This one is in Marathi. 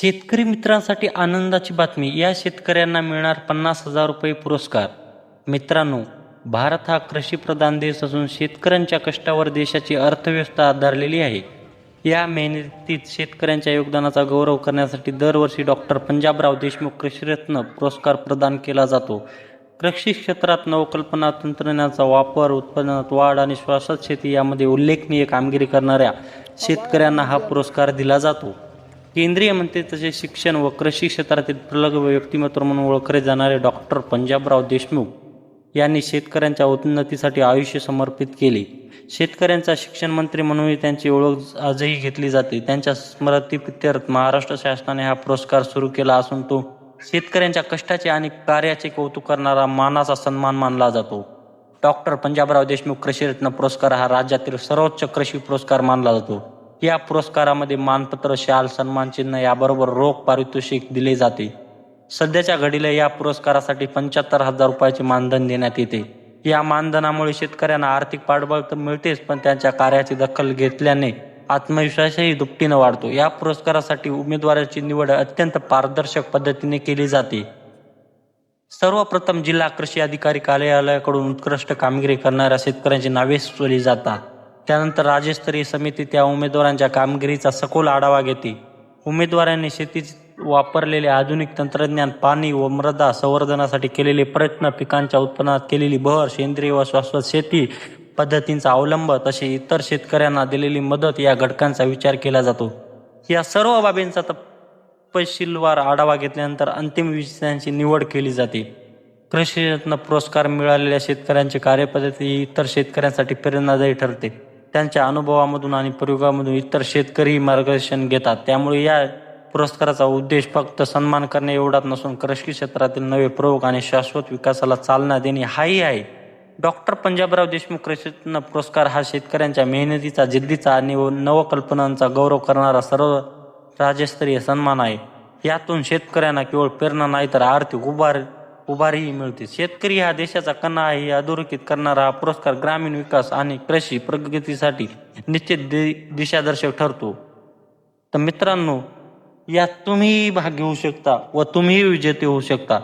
शेतकरी मित्रांसाठी आनंदाची बातमी. या शेतकऱ्यांना मिळणार 50,000 रुपये पुरस्कार. मित्रांनो, भारत हा कृषीप्रधान देश असून शेतकऱ्यांच्या कष्टावर देशाची अर्थव्यवस्था आधारलेली आहे. या मेहनतीत शेतकऱ्यांच्या योगदानाचा गौरव करण्यासाठी दरवर्षी डॉक्टर पंजाबराव देशमुख कृषीरत्न पुरस्कार प्रदान केला जातो. कृषी क्षेत्रात नवकल्पना, तंत्रज्ञानाचा वापर, उत्पादनात वाढ आणि शाश्वत शेती यामध्ये उल्लेखनीय कामगिरी करणाऱ्या शेतकऱ्यांना हा पुरस्कार दिला जातो. केंद्रीय मंत्री तसेच शिक्षण व कृषी क्षेत्रातील प्रगल्भ व्यक्तिमत्व म्हणून ओळखले जाणारे डॉक्टर पंजाबराव देशमुख यांनी शेतकऱ्यांच्या उन्नतीसाठी आयुष्य समर्पित केले. शेतकऱ्यांचा शिक्षण मंत्री म्हणूनही त्यांची ओळख आजही घेतली जाते. त्यांच्या स्मृतिप्रित्यर्थ महाराष्ट्र शासनाने हा पुरस्कार सुरू केला असून तो शेतकऱ्यांच्या कष्टाचे आणि कार्याचे कौतुक करणारा मानाचा सन्मान मानला जातो. डॉक्टर पंजाबराव देशमुख कृषीरत्न पुरस्कार हा राज्यातील सर्वोच्च कृषी पुरस्कार मानला जातो. या पुरस्कारामध्ये मानपत्र, शाल, सन्मानचिन्ह याबरोबर रोख पारितोषिक दिले जाते. सध्याच्या घडीला या पुरस्कारासाठी 75,000 रुपयाचे मानधन देण्यात येते. या मानधनामुळे शेतकऱ्यांना आर्थिक पाठबळ तर मिळतेच, पण त्यांच्या कार्याची दखल घेतल्याने आत्मविश्वासही दुपटीने वाढतो. या पुरस्कारासाठी उमेदवाराची निवड अत्यंत पारदर्शक पद्धतीने केली जाते. सर्वप्रथम जिल्हा कृषी अधिकारी कार्यालयाकडून उत्कृष्ट कामगिरी करणाऱ्या शेतकऱ्यांची नावे सुचवली जातात. त्यानंतर राज्यस्तरीय समिती त्या उमेदवारांच्या कामगिरीचा सखोल आढावा घेते. उमेदवारांनी शेतीत वापरलेले आधुनिक तंत्रज्ञान, पाणी व मृदा संवर्धनासाठी केलेले प्रयत्न, पिकांच्या उत्पन्नात केलेली भर, सेंद्रिय व शाश्वत शेती पद्धतींचा अवलंब, तसे इतर शेतकऱ्यांना दिलेली मदत या घटकांचा विचार केला जातो. या सर्व बाबींचा तपशीलवार आढावा घेतल्यानंतर अंतिम विजेत्यांची निवड केली जाते. कृषीरत्न पुरस्कार मिळालेल्या शेतकऱ्यांची कार्यपद्धती ही इतर शेतकऱ्यांसाठी प्रेरणादायी ठरते. त्यांच्या अनुभवामधून आणि प्रयोगामधून इतर शेतकरी मार्गदर्शन घेतात. त्यामुळे या पुरस्काराचा उद्देश फक्त सन्मान करणे एवढाच नसून कृषी क्षेत्रातील नवे प्रयोग आणि शाश्वत विकासाला चालना देणे हाही आहे. डॉक्टर पंजाबराव देशमुख कृषीरत्न पुरस्कार हा शेतकऱ्यांच्या मेहनतीचा, जिद्दीचा आणि नवकल्पनांचा गौरव करणारा सर्व राज्यस्तरीय सन्मान आहे. यातून शेतकऱ्यांना केवळ प्रेरणा नाही तर आर्थिक उभारीही मिळते. शेतकरी हा देशाचा कणा आहे हे अधोरेखित करणारा हा पुरस्कार ग्रामीण विकास आणि कृषी प्रगतीसाठी निश्चित दिशादर्शक ठरतो. तर मित्रांनो, यात तुम्ही भाग घेऊ शकता व तुम्ही विजेते होऊ शकता.